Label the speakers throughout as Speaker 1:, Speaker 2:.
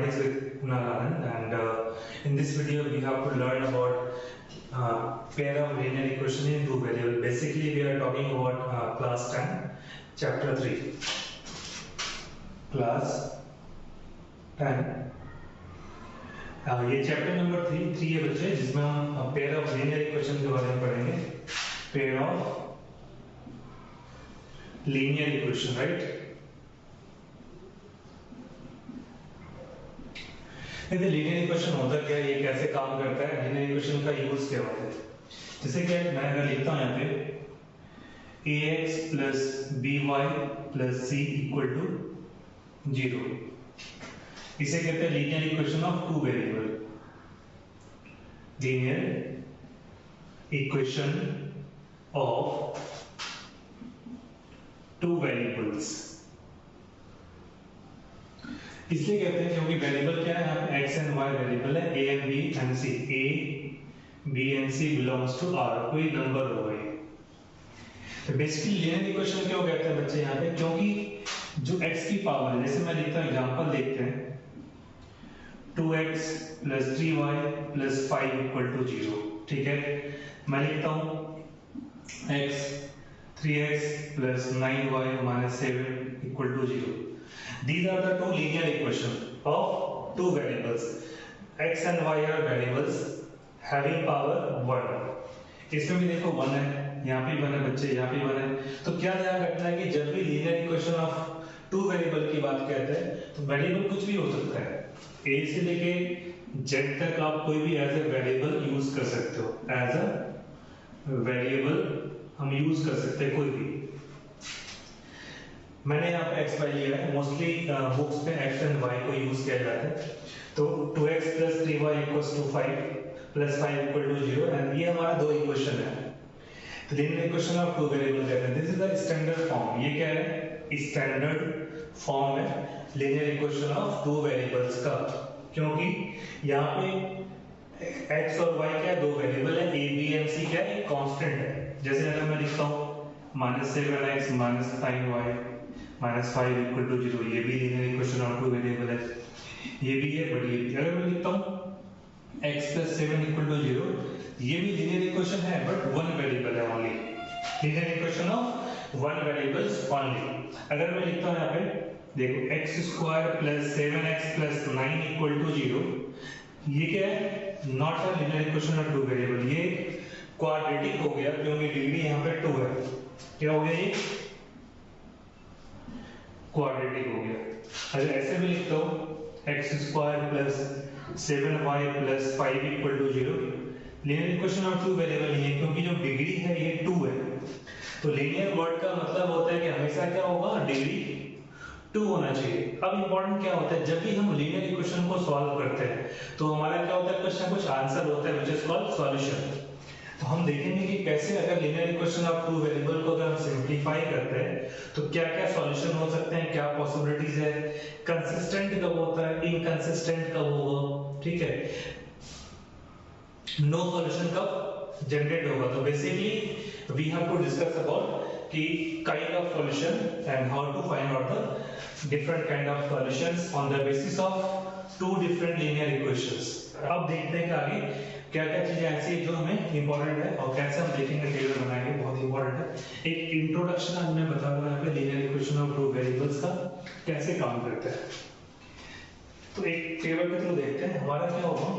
Speaker 1: Mathematics with Kunal Anand, and in this video we have to learn about pair of linear equation in two variable. Basically we are talking about class 10 chapter 3, class 10. ये chapter number 3 है बच्चे, जिसमें हम pair of linear equation के बारे में पढ़ेंगे. Pair of linear equation, right. Linear equation होता क्या है, ये कैसे काम करता है, लीनियर इक्वेशन का यूज क्या होता है. जैसे कि मैं अगर लिखता हूं यहाँ पे ax plus by plus c equal to 0, इसे कहते हैं linear equation of two variable. Linear equation of two variables इसलिए कहते हैं क्योंकि वेरिएबल क्या है, यहाँ पे x एंड y वेरिएबल है, a and b and c. a b and c belongs to r, कोई नंबर होगा ये. तो बेसिकली लीनियर इक्वेशन क्यों कहते हैं बच्चे यहाँ पे, क्योंकि जो x की पावर है, जैसे मैं लिखता हूँ एग्जांपल देखते हैं 2x plus 3y plus 5 equal to 0. ठीक है, मैं लिखता हूँ x 3x plus 9y minus 7 equal to 0. These are the two linear equations of two variables. X and y are variables having power 1. इसमें भी देखो 1 है, यहाँ पे 1 है बच्चे, यहाँ पे 1 है. तो क्या ध्यान रखना है कि जब भी linear equation of two variable की बात कहते हैं तो variable कुछ भी हो सकता है. A से लेके Z तक आप कोई भी एज ए वेरिएबल यूज कर सकते हो. एज अ वेरिएबल हम यूज कर सकते हैं कोई भी. मैंने यहाँ पे x y लिया है, मोस्टली बुक्स पे x एंड y को यूज किया जाता है. तो 2x plus 3y equals to 5 plus 5 equal to 0, and ये हमारा दो इक्वेशन है. तो linear equation of two variable कहते हैं. This is the standard form. ये क्या है, स्टैंडर्ड फॉर्म है linear equation of two variables का, क्योंकि यहाँ पे x और y क्या दो वेरिएबल है, a b and c क्या एक कांस्टेंट है. जैसे अगर मैं लिखता हूँ -7x minus 9y minus 5 equal to 0, ये भी linear equation of two variable है. ये भी है, बट ये भी. अगर मैं लिखता हूँ x प्लस 7 इक्वल टू 0, ये भी लीनियर इक्वेशन है, बट वन वेरिएबल है only. Linear equation of one variables only. अगर मैं लिखता हूँ यहाँ पे देखो x square plus 7x plus 9 equal to 0, ये क्या है, not a linear equation of two variable. ये क्वाड्रेटिक हो गया क्योंकि डिग्री यहाँ पे 2 है. क्या हो गया, ये क्वाड्रेटिक हो गया. अगर ऐसे भी लिखता हूँ x square plus 7y plus 5 equal to 0, linear equation of two variable नहीं है, क्योंकि जो डिग्री है ये 2 है. तो लीनियर वर्ड का मतलब होता है कि हमेशा क्या होगा, डिग्री 2 होना चाहिए. अब इंपॉर्टेंट क्या होता है, जब भी हम लीनियर इक्वेशन को सॉल्व करते हैं तो हमारा क्या होता है, कुछ ना कुछ आंसर होता है व्हिच इज कॉल्ड सॉल्यूशन. तो हम देखेंगे कि कैसे अगर linear equation of two variable को अगर हम सिंपलीफाई करते हैं तो क्या-क्या सॉल्यूशन हो सकते हैं, क्या पॉसिबिलिटीज है, कंसिस्टेंट कब होता है, इनकंसिस्टेंट कब होगा. ठीक है, नो सॉल्यूशन कब जनरेट होगा. तो basically we have to discuss about कि kind of solution and how to find out the different kind of solutions on the basis of two different linear equations. अब देखते हैं कि आगे क्या-क्या चीजें ऐसी है जो हमें इंपॉर्टेंट है और कैसे हम देखेंगे, टेबल बनाएंगे, बहुत इंपॉर्टेंट है. एक इंट्रोडक्शन आज मैं बता रहा हूँ यहाँ पे linear equation of two variables का कैसे काम करता है. तो एक टेबल के थ्रू देखते हैं हमारा क्या होगा.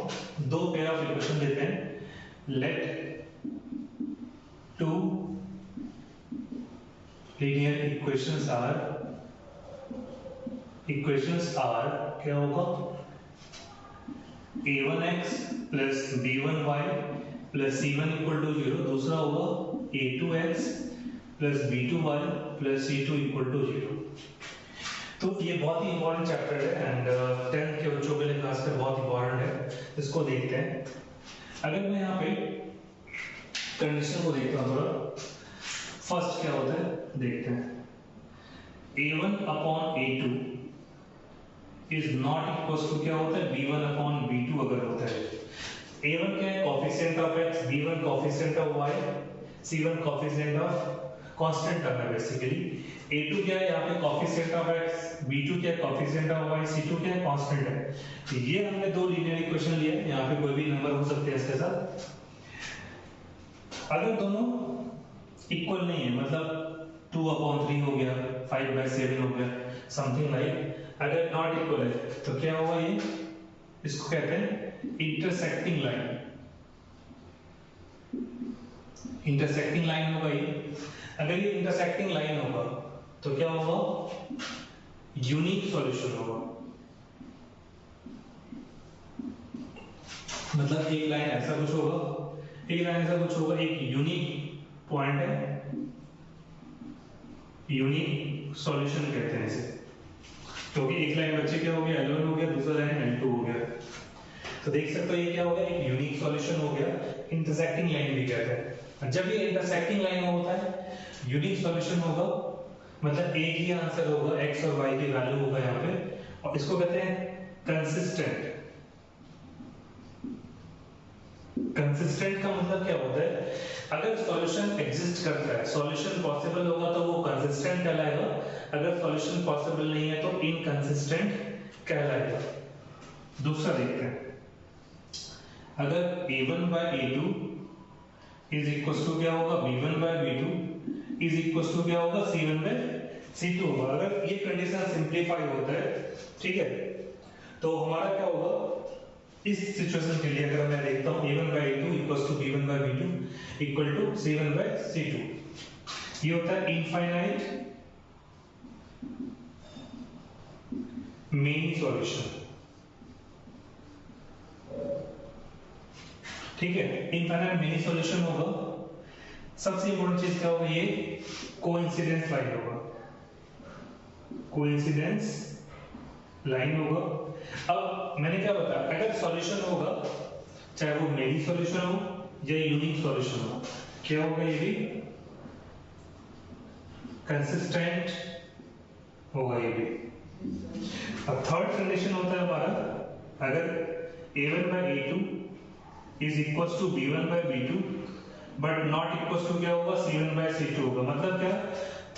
Speaker 1: दो पेयर ऑफ इक्वेशन देते हैं. Let two linear equations are क्या होगा, a1x plus b1y plus c1 equal to 0. दूसरा होगा a2x plus b2y plus c2 equal to 0. तो ये बहुत ही इंपॉर्टेंट चैप्टर है एंड 10th के बच्चों के लिए खासकर बहुत इंपॉर्टेंट है. इसको देखते हैं. अगर मैं यहाँ पे कंडीशन को देखता हूँ थोड़ा, फर्स्ट क्या होता है देखते हैं. a1 upon a2 is not equal to क्या होता है, b1 अपॉन b2 अगर होता है. a1 क्या है, coefficient of x, b1 coefficient of y, c1 coefficient of constant term है बेसिकली. a2 क्या है, यहाँ पे कोफिशिएंट ऑफ x, v2 क्या कोएफिशिएंट ऑफ y, c2 क्या कांस्टेंट है। तो ये हमने दो लीनियर इक्वेशन लिए, यहाँ पे कोई भी नंबर हो सकते हैं इसके साथ। अगर दोनों इक्वल नहीं है, मतलब 2/3 हो गया, 5/7 हो गया, समथिंग लाइक, अगर नॉट इक्वल है तो क्या होगा, ये इसको कहते हैं इंटरसेक्टिंग लाइन। इंटरसेक्टिंग लाइन होगा ये। अगर ये इंटरसेक्टिंग लाइन होगा तो क्या होगा, यूनिक सॉल्यूशन होगा। मतलब एक लाइन ऐसा कुछ होगा, एक लाइन ऐसा कुछ होगा, एक यूनिक पॉइंट है, यूनिक सॉल्यूशन कहते हैं इसे। क्योंकि एक लाइन बच्चे क्या हो गया, L1 हो गया, दूसरा लाइन L2 हो गया। तो देख सकते हो ये क्या हो गया, एक यूनिक सॉल्यूशन हो गया, इंटरसेक्टिंग लाइन भी कहते हैं। जब ये इंटरसेक्टिंग लाइन होता है, यूनिक सॉल्यूशन होगा, मतलब एक ही आंसर होगा, x और y की वैल्यू होगा यहाँ पे, और इसको कहते हैं कंसिस्टेंट। कंसिस्टेंट का मतलब क्या होता है, अगर सॉल्यूशन एग्जिस्ट करता है, सॉल्यूशन पॉसिबल होगा तो वो कंसिस्टेंट कहलाएगा, अगर सॉल्यूशन पॉसिबल नहीं है तो इनकंसिस्टेंट कहलाएगा। दूसरा देखते हैं, अगर a1/a2 इज इक्वल टू क्या होगा, b1/b2 इज इक्वल टू क्या होगा, c1/c2 होगा। अगर ये कंडीशन सिंपलीफाई होता है, ठीक है, तो हमारा क्या होगा, इस सिचुएशन के लिए अगर मैं देखता हूं a1/a2 equal to b1/b2 equal to c1/c2, ये होता है इनफाइनाइट मेन सॉल्यूशन। ठीक है, इनफाइनाइट मेनी सॉल्यूशन होगा। सबसे इंपॉर्टेंट चीज क्या होगा, ये कोइंसिडेंस लाइन होगा, कोइंसिडेंस लाइन होगा। अब मैंने क्या बताया, अगर सॉल्यूशन होगा, चाहे वो मेनी सॉल्यूशन हो या यूनिक सॉल्यूशन हो, क्या होगा, ये भी कंसिस्टेंट होगा ये भी। अब थर्ड कंडीशन होता है हमारा, अगर a1/a2 is equals to b1/b2 but not equals to क्या होगा, c1/c2 होगा। मतलब क्या,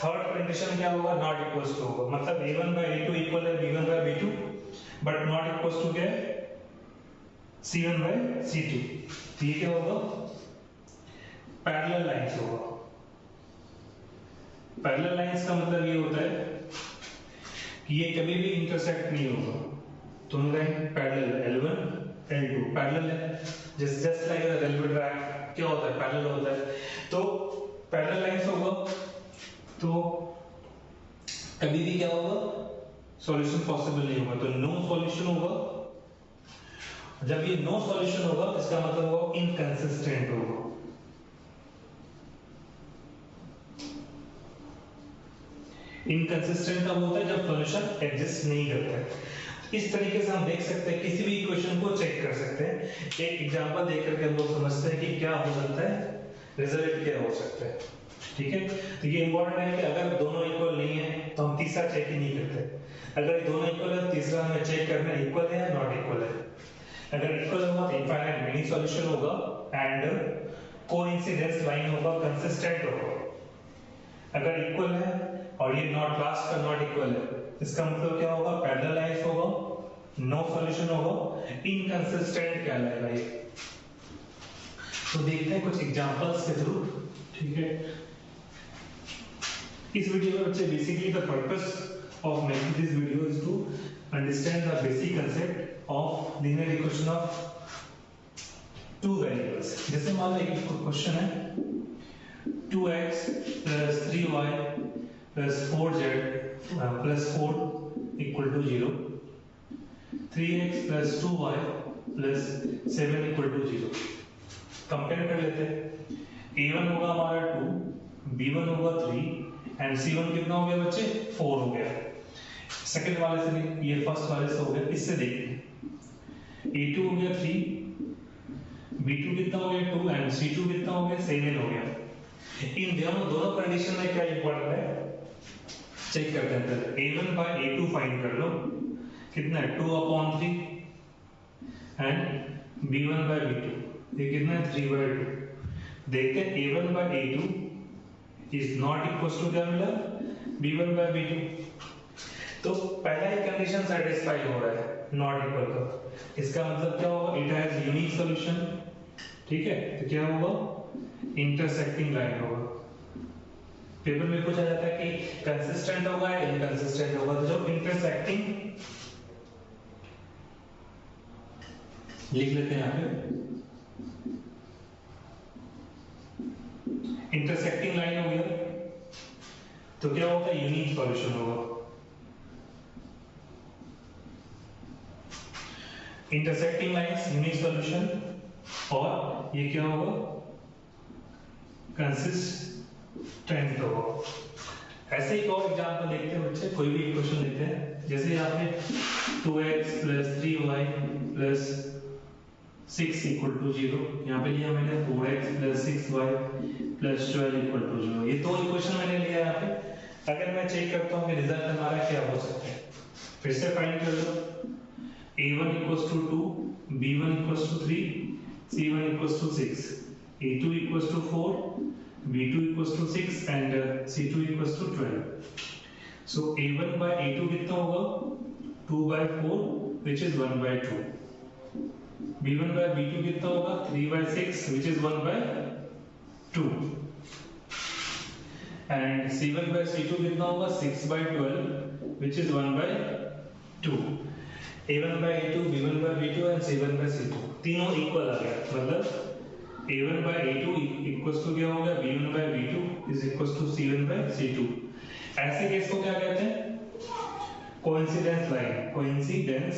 Speaker 1: थर्ड कंडीशन क्या होगा, नॉट इक्वल्स टू होगा। मतलब a1/a2 इक्वल है b1/b2 but not equals to क्या है, c1/c2। तो ये क्या होगा, पैरेलल लाइंस होगा। पैरेलल लाइंस का मतलब ये होता है कि ये कभी भी इंटरसेक्ट नहीं होगा। दोनों line parallel, L1 L2 parallel है, just like a railway track क्या होता है, पैरेलल होता है। तो पैरेलल लाइंस होगा तो कभी भी क्या होगा, सॉल्यूशन पॉसिबल नहीं होगा, तो नो सॉल्यूशन होगा। जब ये नो सॉल्यूशन होगा, इसका मतलब होगा इनकंसिस्टेंट होगा। इनकंसिस्टेंट कब होता है, जब सॉल्यूशन एग्जिस्ट नहीं करता है। इस तरीके से हम देख सकते हैं, किसी भी इक्वेशन को चेक कर सकते हैं। एक एग्जांपल देख करके हम लोग समझते हैं कि क्या हो सकता है, रिजल्ट क्या हो सकता है। ठीक है, तो ये इंपॉर्टेंट है कि अगर दोनों इक्वल नहीं है तो हम तीसरा चेक ही नहीं करते। अगर दोनों इक्वल है, तीसरा हमें चेक करना है इक्वल है या नॉट इक्वल है। अगर इक्वल होगा तो इनफाइनाइट मेनी सॉल्यूशन होगा एंड कोइंसिडेंस लाइन होगा, कंसिस्टेंट होगा। अगर इक्वल है और ये नॉट, लास्ट का नॉट इक्वल है, इसका मतलब क्या होगा, पैरेलल लाइंस होगा, नो सॉल्यूशन होगा, इनकंसिस्टेंट कहलाएगा ये। तो देखते हैं कुछ एग्जांपल्स के थ्रू। ठीक है, इस वीडियो में बच्चे basically the purpose of making this video is to understand the basic concept of linear equation of two variables. जैसे मान लो एक क्वेश्चन है 2x plus 3y plus 4z plus 4 equal to 0, 3x plus 2y plus 7 equal to 0। Compare कर लेते हैं, a1 होगा हमारा 2, b1 होगा 3 एंड c1 कितना हो गया बच्चे, 4 हो गया। सेकंड वाले से नहीं, ये फर्स्ट वाले से हो गया। इससे देखते हैं, a2 हो गया 3, b2 कितना हो गया 2 एंड c2 कितना हो गया 7 हो गया। इन दोनों कंडीशन में क्या इंपॉर्टेंट है, चेक करते हैं। a1/a2 फाइंड कर लो, कितना है 2/3 एंड b1/b2 ये कितना है 3/2। देखते हैं a1/a2 is not equal to क्या मिला, b1/b2। तो पहला ही कंडीशन सेटिस्फाई हो रहा है, नॉट इक्वल का, इसका मतलब क्या होगा, इट हैज यूनिक सॉल्यूशन। ठीक है, तो क्या होगा, इंटरसेक्टिंग लाइन होगा। पेपर में पूछा जाता है कि कंसिस्टेंट होगा या इनकंसिस्टेंट होगा, तो जो इंटरसेक्टिंग लिख लेते हैं यहाँ पे, इंटरसेक्टिंग लाइन हो गया, तो क्या होगा, यूनिक सॉल्यूशन होगा। इंटरसेक्टिंग लाइंस यूनिक सॉल्यूशन, और ये क्या होगा, कंसिस्टेंट होगा। ऐसे एक और एग्जांपल देखते हैं बच्चे, कोई भी क्वेश्चन लेते हैं, जैसे यहाँ पे 2x + 3y + 6 = 0, यहाँ पे लिया मैंने 4x + 6y + 12 = 0। ये दो इक्वेशन मैंने लिया यहाँ पे। अगर मैं चेक करता हूँ कि रिजल्ट हमारा क्या हो सकता है, फिर से फाइंड कर लो। a1 = 2, b1 = 3, c1 = 6, a2 = 4, b2 = 6 and c2 = 12. So a1 by a2 कितना होगा, 2/4 which is 1/2. b1 by b2 कितना होगा, 3/6 which is 1/2. And c1 by c2 कितना होगा, 6/12 which is 1/2. a1 by a2, b1 by b2 and c1 by c2 तीनों equal आ गया, मतलब a1 by a2 equals to क्या होगा, b1 by b2 is equals to c1 by c2। ऐसे case को क्या कहते हैं, coincidence line. Coincidence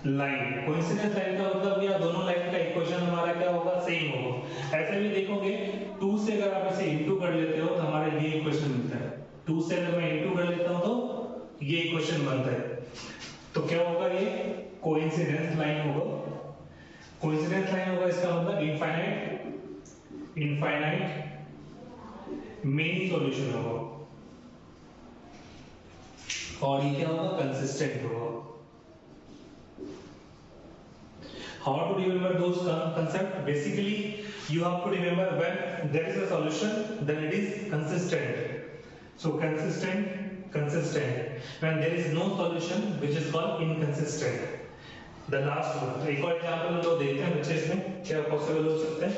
Speaker 1: line, coincidence line का मतलब या दोनों लाइन का इक्वेशन हमारा क्या होगा, सेम होगा। ऐसे भी देखोगे 2 से अगर आप इसे इनटू कर लेते हो तो हमारा ये इक्वेशन मिलता है, 2 से अगर मैं इनटू कर लेता हूं तो ये इक्वेशन बनता है। तो क्या होगा, ये कोइंसिडेंस लाइन होगा। कोइंसिडेंस लाइन होगा, इसका मतलब इनफाइनाइट मेन सॉल्यूशन होगा, और ये क्या होगा, कंसिस्टेंट होगा। How to remember those concepts? Basically, you have to remember when there is a solution, then it is consistent. So consistent. When there is no solution, which is called inconsistent. The last one. एक और example हम लोग देखते हैं बच्चे, इसमें क्या possible हो सकते हैं।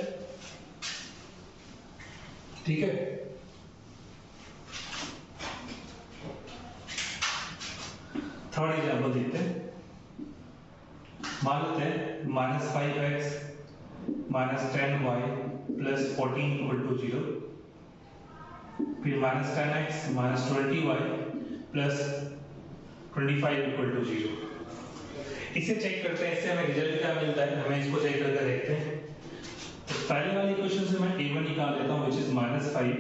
Speaker 1: ठीक है, थर्ड एग्जांपल देखते हैं। मान लेते हैं -5x - 10y + 14 = 0, फिर -10x - 20y + 25 = 0। इसे चेक करते हैं, इससे हमें रिजल्ट क्या मिलता है, हमें इसको चेक करके देखते हैं। तो पहले वाली इक्वेशन से मैं a1 निकाल लेता हूं, which is -5,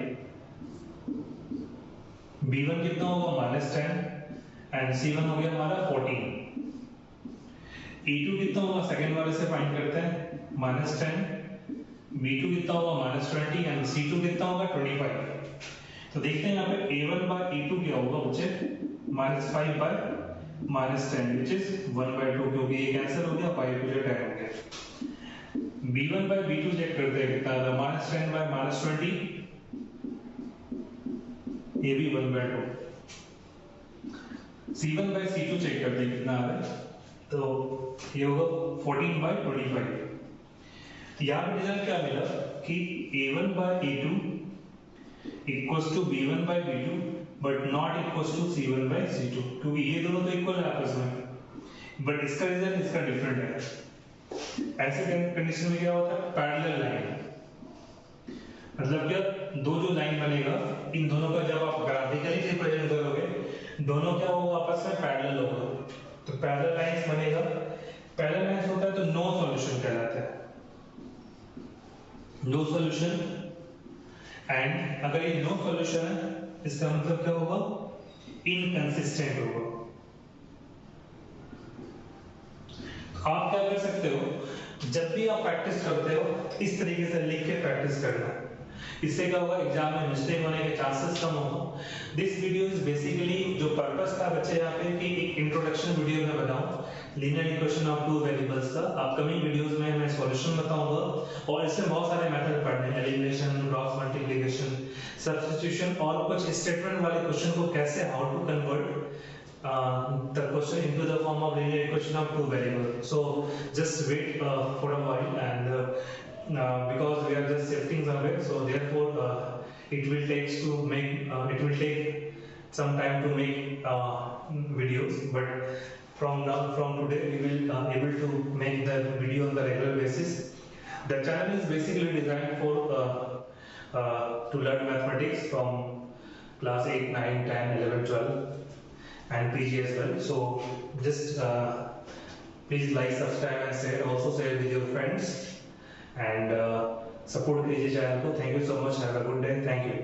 Speaker 1: b1 कितना होगा, -10 एंड c1 हो गया हमारा 14। a2 कितना होगा, सेकंड वाले से फाइंड करते हैं, -10, b2 कितना होगा, -20 एंड c2 कितना होगा, 25। तो देखते हैं यहाँ पे a1 by a2 क्या होगा बच्चे, -5 by -10 which is 1/2, क्योंकि ये कैंसिल हो गया, 5 को 10 हो गया। b1 by b2 चेक करते हैं कितना था, -10 by -20, ये भी 1/2। c1 by c2 चेक करते हैं कितना आ रहा है, तो ये होगा 14 by 25। यहाँ पे रिजल्ट क्या मिला कि a1 by a2 equals to b1 by b2 but not equals to c1 by c2, क्योंकि ये दोनों तो इक्वल है आपस में, बट इसका रिजल्ट इसका डिफरेंट है। ऐसे कंडीशन में क्या होता है, पैरेलल लाइन, मतलब क्या, दो जो लाइन बनेगा, इन दोनों का जब आप ग्राफिकली रिप्रेजेंट करोगे, दोनों क्या होगा, आपस में पैरेलल होगा, तो पैरेलल लाइंस बनेगा। पैरेलल लाइंस होता है तो नो सॉल्यूशन कहलाता है, नो सॉल्यूशन। एंड अगर ये नो सॉल्यूशन है, इसका मतलब क्या होगा, इनकंसिस्टेंट होगा। आप क्या कर सकते हो, जब भी आप प्रैक्टिस करते हो, इस तरीके से लिख के प्रैक्टिस करना। इससे क्या होगा, एग्जाम में मिस्टेक होने के चांसेस कम होगा। दिस वीडियो इज बेसिकली, जो पर्पस था बच्चे यहाँ पे कि एक इंट्रोडक्शन वीडियो में बनाऊं linear equation of two variables का। अपकमिंग वीडियोस में मैं सॉल्यूशन बताऊंगा और इसमें बहुत सारे मेथड पढ़ने हैं, एलिमिनेशन, क्रॉस मल्टीप्लिकेशन, सब्स्टिट्यूशन और कुछ स्टेटमेंट वाले क्वेश्चन को कैसे, how to convert the question into the form of linear equation of two variables. So just wait for a while, and because we are just shifting somewhere, so therefore it will take some time to make videos, but from today we will able to make the video on the regular basis. The channel is basically designed for to learn mathematics from class 8, 9, 10, 11, 12 and PG as well. So just please like, subscribe and share. Also share with your friends and support PG channel. Thank you so much. Have a good day. Thank you.